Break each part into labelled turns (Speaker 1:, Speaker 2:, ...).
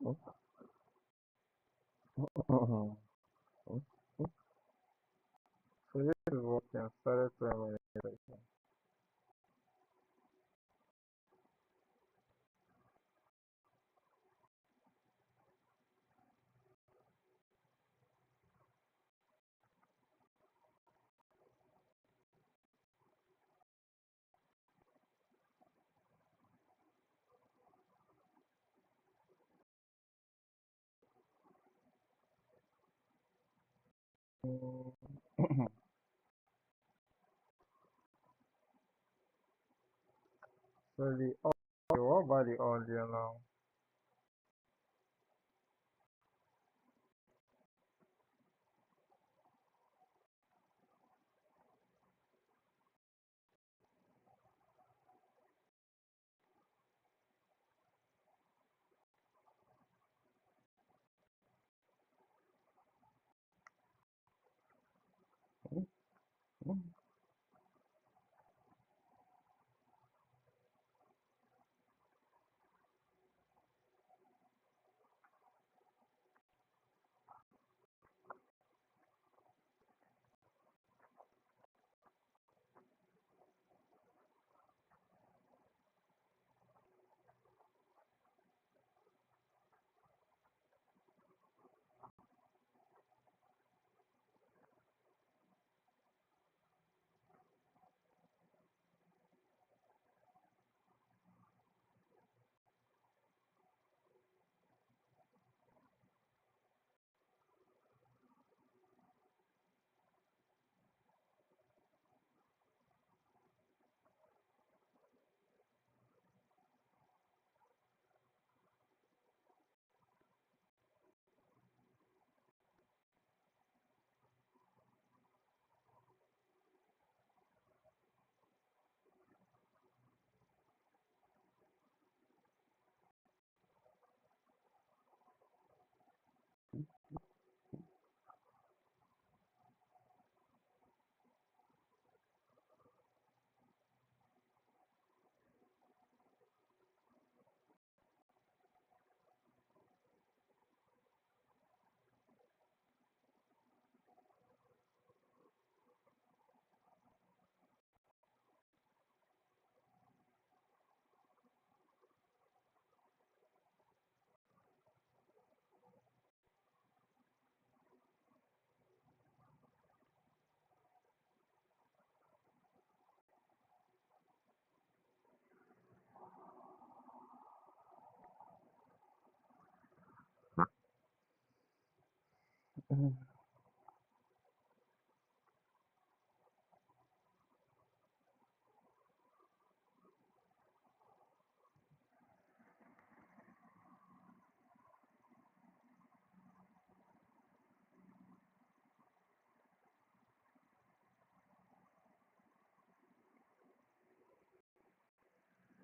Speaker 1: So this is working. Started 2 minutes ago. So the audio, what about the audio now?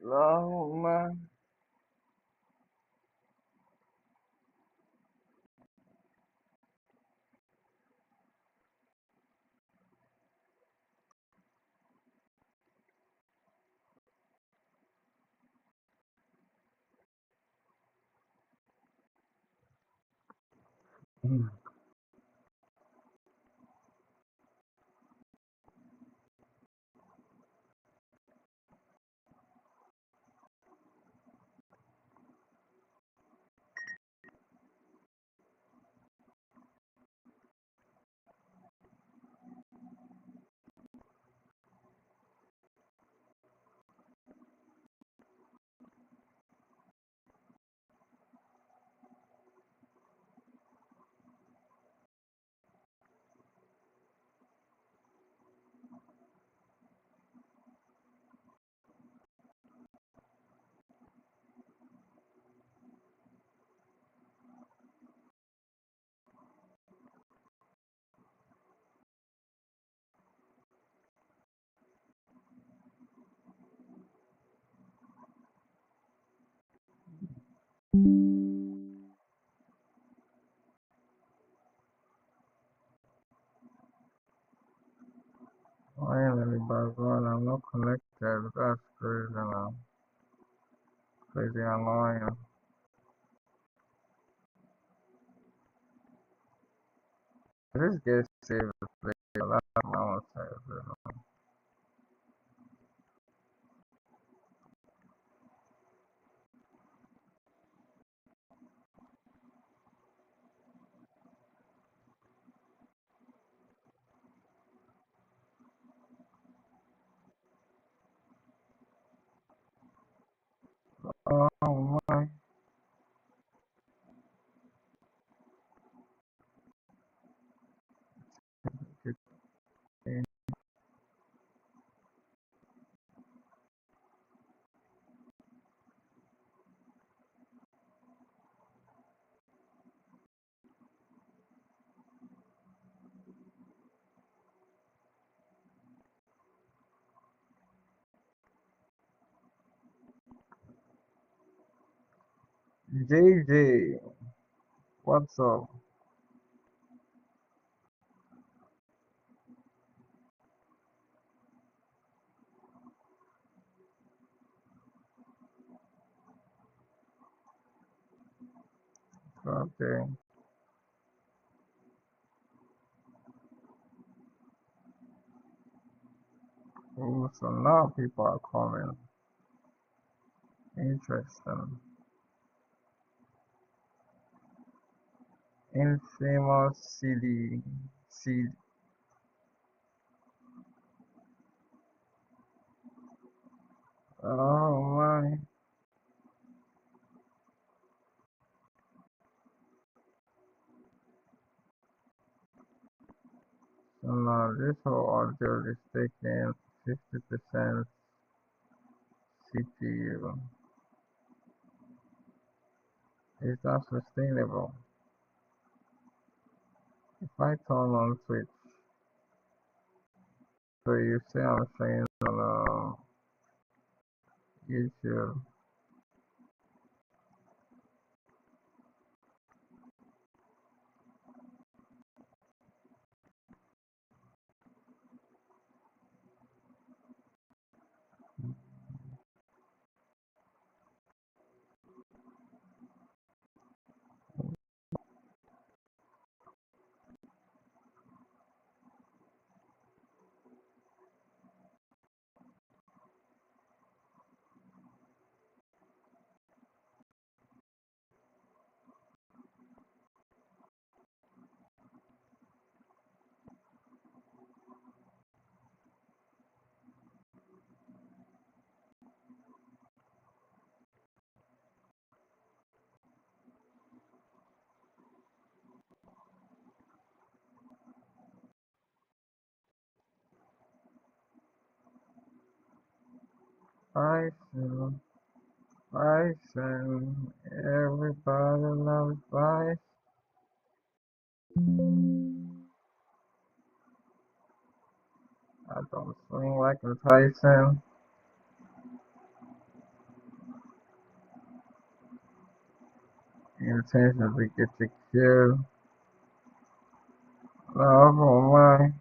Speaker 1: No, man. I am in the background. I'm not connected. That's crazy now. Crazy annoying. This get saved like a lot of my Oh my. JJ, what's up? Okay. Ooh, so now people are coming. Interesting. Infamous CD. Oh my. So now this whole audio is taking 50% CPU. Is that sustainable? If I turn on Twitch, so you say I'm saying on YouTube, I sing, I sing, everybody loves Vice. I don't swing like a Tyson. Intention to get you killed. Love on my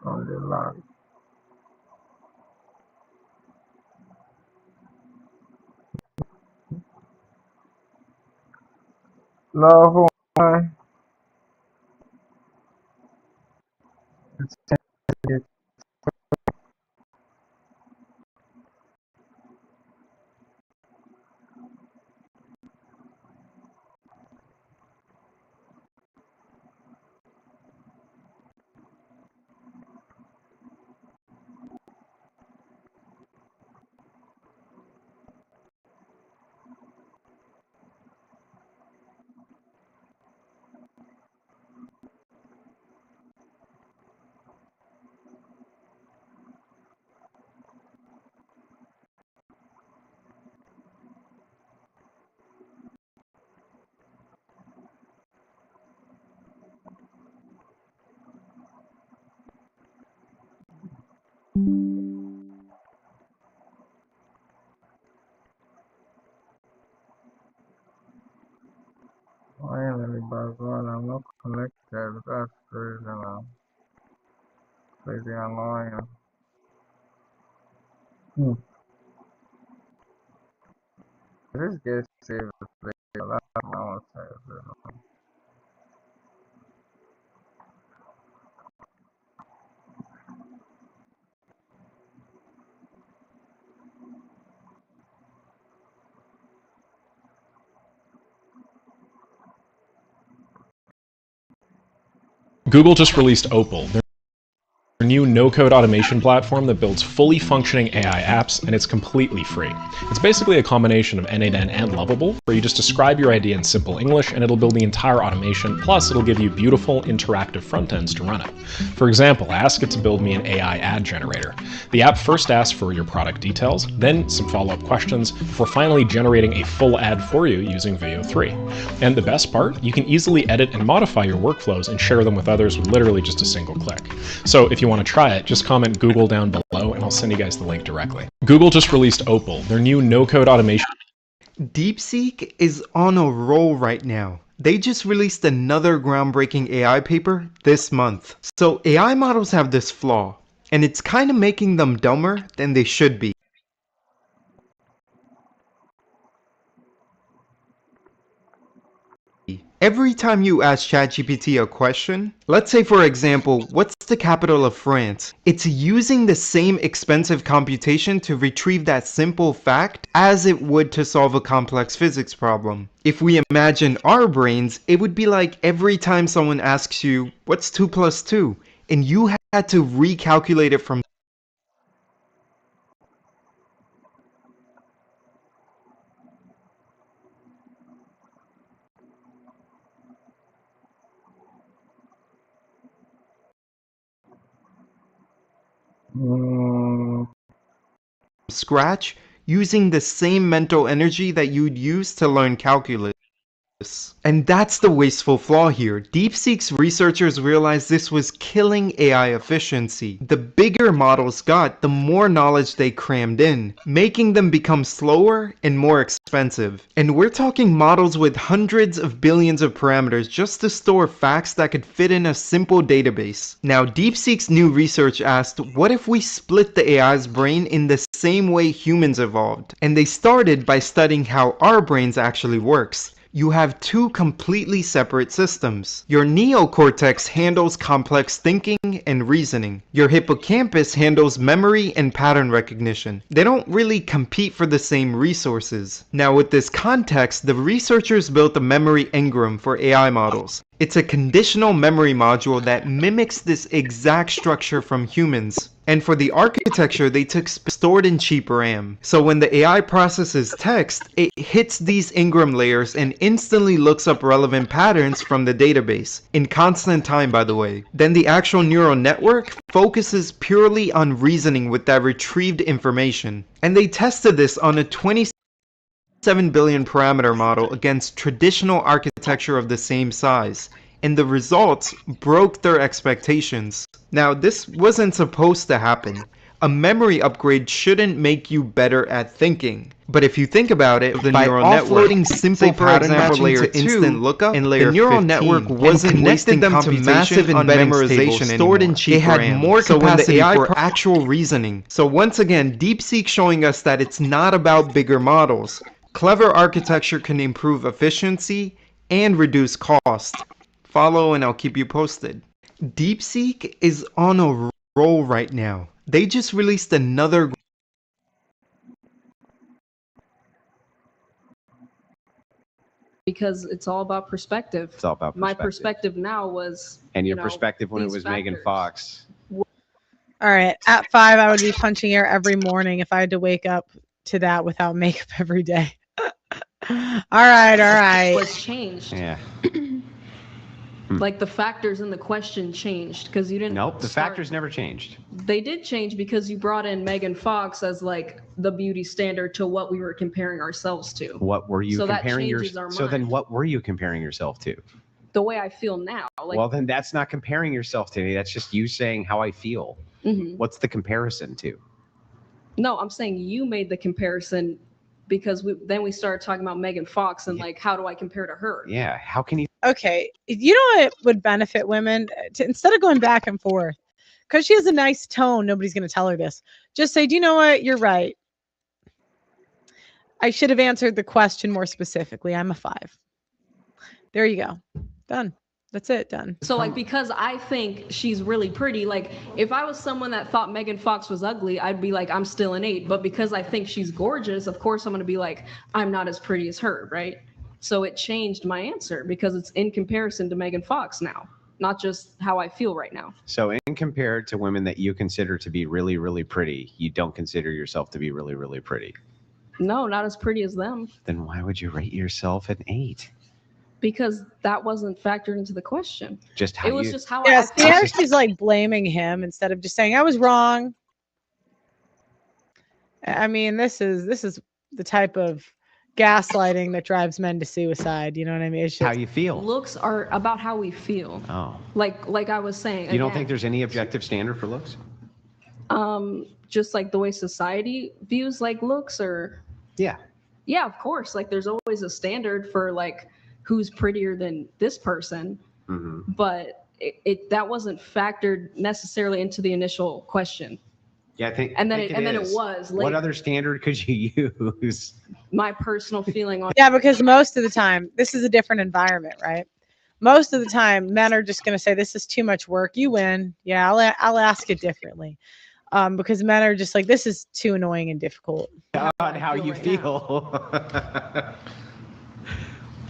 Speaker 1: on the line. Love on my intention to get Finally, Bhagwan, I'm not connected. That's crazy now. Crazy annoying. Hmm. This gets saved. That's my save.
Speaker 2: Google just released Opal, their new no-code automation platform that builds fully functioning AI apps, and it's completely free. It's basically a combination of N8N and Lovable, where you just describe your idea in simple English and it'll build the entire automation, plus it'll give you beautiful interactive front ends to run it. For example, I ask it to build me an AI ad generator. The app first asks for your product details, then some follow-up questions, before finally generating a full ad for you using Veo 3. And the best part, you can easily edit and modify your workflows and share them with others with literally just a single click. So if you want to try it, just comment Google down below and I'll send you guys the link directly. Google just released Opal, their new no-code automation.
Speaker 3: DeepSeek is on a roll right now. They just released another groundbreaking AI paper this month. So AI models have this flaw, and it's kind of making them dumber than they should be. Every time you ask ChatGPT a question, let's say for example, what's the capital of France? It's using the same expensive computation to retrieve that simple fact as it would to solve a complex physics problem. If we imagine our brains, it would be like every time someone asks you, what's 2 plus 2? And you had to recalculate it from scratch using the same mental energy that you'd use to learn calculus. And that's the wasteful flaw here. DeepSeek's researchers realized this was killing AI efficiency. The bigger models got, the more knowledge they crammed in, making them become slower and more expensive. And we're talking models with hundreds of billions of parameters just to store facts that could fit in a simple database. Now, DeepSeek's new research asked, what if we split the AI's brain in the same way humans evolved? And they started by studying how our brains actually works. You have two completely separate systems. Your neocortex handles complex thinking and reasoning. Your hippocampus handles memory and pattern recognition. They don't really compete for the same resources. Now with this context, the researchers built a memory engram for AI models. It's a conditional memory module that mimics this exact structure from humans. And for the architecture, they took stored in cheap RAM. So when the AI processes text, it hits these engram layers and instantly looks up relevant patterns from the database, in constant time by the way. Then the actual neural network focuses purely on reasoning with that retrieved information. And they tested this on a 27 billion parameter model against traditional architecture of the same size, and the results broke their expectations. Now, this wasn't supposed to happen. A memory upgrade shouldn't make you better at thinking. But if you think about it, by offloading simple pattern matching to instant lookup, and the neural network wasn't wasting them to massive and memorization stored in cheap RAM. It had more capacity for actual reasoning. So once again, DeepSeek showing us that it's not about bigger models. Clever architecture can improve efficiency and reduce cost. Follow and I'll keep you posted. DeepSeek is on a roll right now. They just released another
Speaker 4: because it's all about perspective.
Speaker 5: It's all about perspective.
Speaker 4: My perspective now was,
Speaker 5: and your perspective when it was Megan Fox.
Speaker 6: All right, at 5, I would be punching air every morning if I had to wake up to that without makeup every day. All right.
Speaker 4: What's changed?
Speaker 5: Yeah.
Speaker 4: Like the factors in the question changed because you didn't.
Speaker 5: Nope, the factors never changed.
Speaker 4: They did change because you brought in Megan Fox as like the beauty standard to what we were comparing ourselves to.
Speaker 5: What were you comparing
Speaker 4: yourself?
Speaker 5: So then what were you comparing yourself to?
Speaker 4: The way I feel now.
Speaker 5: Like, well, then that's not comparing yourself to me. That's just you saying how I feel. What's the comparison to?
Speaker 4: No, I'm saying you made the comparison because then we started talking about Megan Fox and like, how do I compare to her?
Speaker 5: Yeah. How can you?
Speaker 6: Okay, you know what would benefit women instead of going back and forth, because she has a nice tone. Nobody's going to tell her this. Just say, do you know what? You're right. I should have answered the question more specifically. I'm a 5. There you go. Done. That's it. Done.
Speaker 4: So like, because I think she's really pretty, like if I was someone that thought Megan Fox was ugly, I'd be like, I'm still an 8. But because I think she's gorgeous, of course I'm going to be like, I'm not as pretty as her, right? So it changed my answer because it's in comparison to Megan Fox now, not just how I feel right now.
Speaker 5: So in compared to women that you consider to be really, really pretty, you don't consider yourself to be really, really pretty.
Speaker 4: No, not as pretty as them.
Speaker 5: Then why would you rate yourself an 8?
Speaker 4: Because that wasn't factored into the question.
Speaker 5: Just how
Speaker 4: it was just how
Speaker 6: Yes,
Speaker 4: I felt.
Speaker 6: she's like blaming him instead of just saying I was wrong. I mean, this is the type of gaslighting that drives men to suicide. You know what I mean? It's just,
Speaker 5: how you feel.
Speaker 4: Looks are about how we feel.
Speaker 5: Oh.
Speaker 4: Like I was saying.
Speaker 5: You don't think there's any objective standard for looks?
Speaker 4: Just like the way society views like looks or.
Speaker 5: Yeah.
Speaker 4: Yeah, of course. Like there's always a standard for like who's prettier than this person, but it that wasn't factored necessarily into the initial question.
Speaker 5: Yeah, I think.
Speaker 4: And then it was.
Speaker 5: What other standard could you use?
Speaker 4: My personal feeling on.
Speaker 6: Yeah, because most of the time, this is a different environment, right? Most of the time, men are just going to say, "This is too much work. You win." Yeah, I'll ask it differently, because men are just like, "This is too annoying and difficult."
Speaker 5: On how you feel.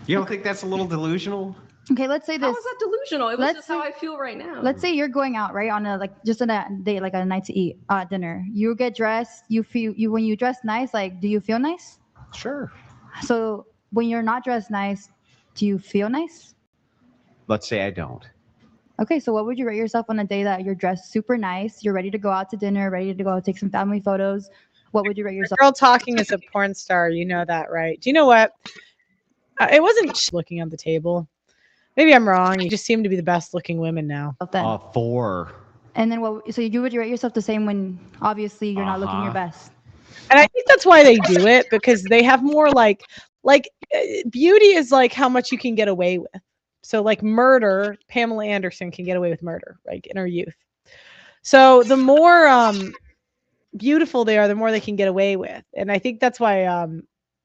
Speaker 5: You don't think that's a little delusional?
Speaker 7: Okay, let's say this.
Speaker 4: How is that delusional? It was just how I feel right now.
Speaker 7: Let's say you're going out, right, on a just on a date, like a night to eat, dinner. You get dressed. You when you dress nice. Like, do you feel nice?
Speaker 5: Sure.
Speaker 7: So when you're not dressed nice, do you feel nice?
Speaker 5: Let's say I don't.
Speaker 7: Okay, so what would you rate yourself on a day that you're dressed super nice, you're ready to go out to dinner, ready to go take some family photos? What would you rate yourself?
Speaker 6: Girl talking is a porn star. You know that, right? Do you know what? It wasn't looking on the table. Maybe I'm wrong. You just seem to be the best looking women now.
Speaker 5: 4.
Speaker 7: And then what? So you would rate yourself the same when obviously you're not looking your best.
Speaker 6: And I think that's why they do it, because they have more like beauty is like how much you can get away with. So like murder, Pamela Anderson can get away with murder, like in her youth. So the more beautiful they are, the more they can get away with. And I think that's why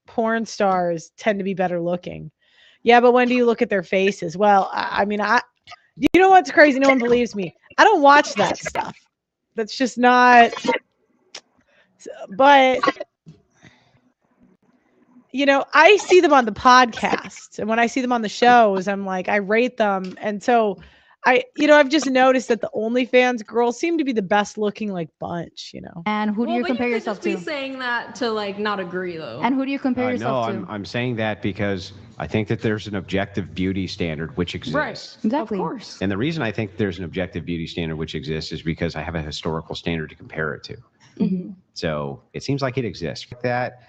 Speaker 6: porn stars tend to be better looking. Yeah, but when do you look at their faces? Well, I mean, you know what's crazy? No one believes me. I don't watch that stuff. That's just not. But you know, I see them on the podcasts, and when I see them on the shows, I'm like, I rate them, and so I've just noticed that the OnlyFans girls seem to be the best looking like bunch, you know.
Speaker 7: And who do you compare yourself to?
Speaker 4: Be saying that to like not agree though.
Speaker 7: And who do you compare yourself to?
Speaker 5: No, I'm saying that because I think that there's an objective beauty standard which exists.
Speaker 4: Right.
Speaker 7: Exactly.
Speaker 4: Of course.
Speaker 5: And the reason I think there's an objective beauty standard which exists is because I have a historical standard to compare it to. So it seems like it exists. That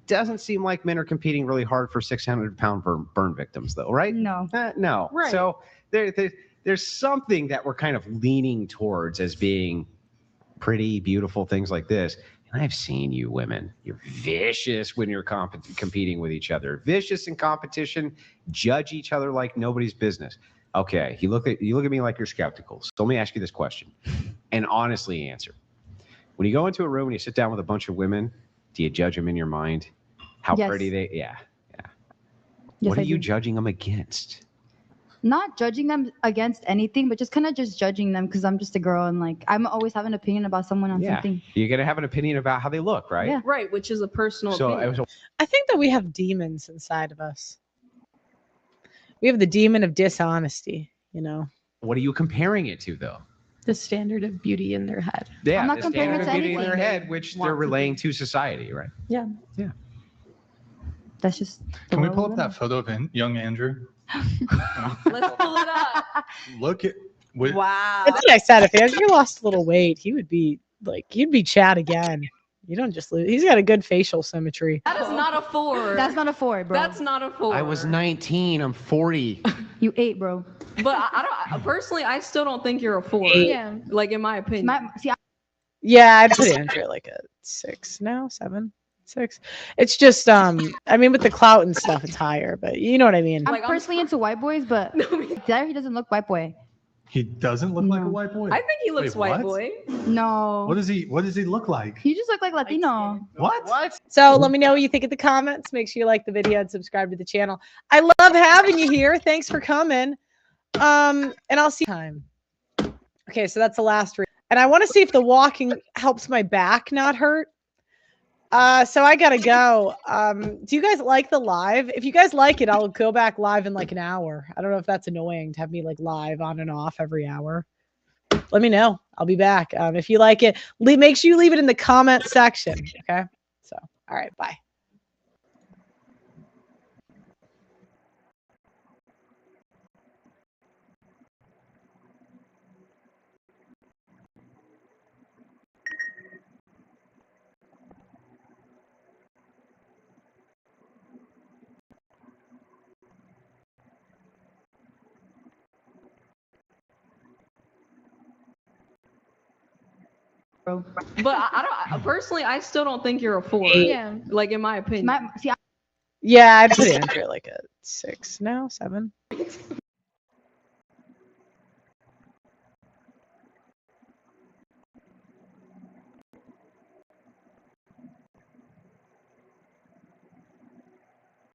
Speaker 5: doesn't seem like men are competing really hard for 600-pound burn victims, though, right?
Speaker 7: No.
Speaker 5: No.
Speaker 4: Right.
Speaker 5: So there's something that we're kind of leaning towards as being pretty, beautiful, things like this. And I've seen you women. You're vicious when you're competing with each other. Vicious in competition. Judge each other like nobody's business. Okay, you look at me like you're skeptical. So let me ask you this question, and honestly answer. When you go into a room and you sit down with a bunch of women, do you judge them in your mind? How pretty they? Yeah.
Speaker 7: Yes,
Speaker 5: What are
Speaker 7: I
Speaker 5: you
Speaker 7: do.
Speaker 5: judging them against?
Speaker 7: Not judging them against anything, but just kind of just judging them because I'm just a girl and like I'm always have an opinion about someone on something.
Speaker 5: You're gonna have an opinion about how they look, right?
Speaker 7: Yeah.
Speaker 4: Right, which is a personal
Speaker 5: So
Speaker 4: opinion.
Speaker 6: I think that we have demons inside of us. We have the demon of dishonesty, you know.
Speaker 5: What are you comparing it to, though?
Speaker 8: The standard of beauty in their head.
Speaker 5: Yeah,
Speaker 7: I'm not
Speaker 5: the
Speaker 7: comparing
Speaker 5: standard
Speaker 7: it
Speaker 5: of
Speaker 7: to
Speaker 5: beauty in their
Speaker 7: anything.
Speaker 5: head, which they're relaying to society, right?
Speaker 8: Yeah.
Speaker 5: Yeah.
Speaker 7: That's just.
Speaker 9: Can we pull up that photo of young Andrew?
Speaker 4: Let's pull it up.
Speaker 9: Look at.
Speaker 8: Wow.
Speaker 6: That's what I said. If Andrew lost a little weight, he'd be Chad again. You don't just lose. He's got a good facial symmetry.
Speaker 4: That is not a 4.
Speaker 7: That's not a 4, bro.
Speaker 4: That's not a 4.
Speaker 5: I was 19. I'm 40.
Speaker 7: You 8, bro.
Speaker 4: But I don't personally. I still don't think you're a 4.
Speaker 7: Yeah.
Speaker 4: Like in my opinion.
Speaker 6: Yeah, I'd put Andrew at like a 6 now, 7, 6. It's just I mean with the clout and stuff it's higher, but you know what I mean.
Speaker 7: I'm
Speaker 4: Like, I'm
Speaker 7: personally into white boys, but there he doesn't look white boy.
Speaker 9: He doesn't look like a
Speaker 7: No.
Speaker 9: white boy.
Speaker 4: I think he looks
Speaker 9: Wait,
Speaker 4: white
Speaker 9: what?
Speaker 4: boy.
Speaker 7: No.
Speaker 9: What does he look like?
Speaker 7: You just look like Latino.
Speaker 9: What?
Speaker 6: So let me know what you think in the comments. Make sure you like the video and subscribe to the channel. I love having you here. Thanks for coming. And I'll see you time. Okay, so that's the last read. And I want to see if the walking helps my back not hurt. So I gotta go. Do you guys like the live? If you guys like it, I'll go back live in like an hour. I don't know if that's annoying to have me like live on and off every hour. Let me know. I'll be back. If you like it, make sure you leave it in the comment section. Okay. So, all right. Bye.
Speaker 4: But I don't personally. I still don't think you're a 4.
Speaker 8: Yeah.
Speaker 4: Like in my opinion.
Speaker 7: See,
Speaker 6: Yeah, I'd put Andrew at like a 6 now, 7.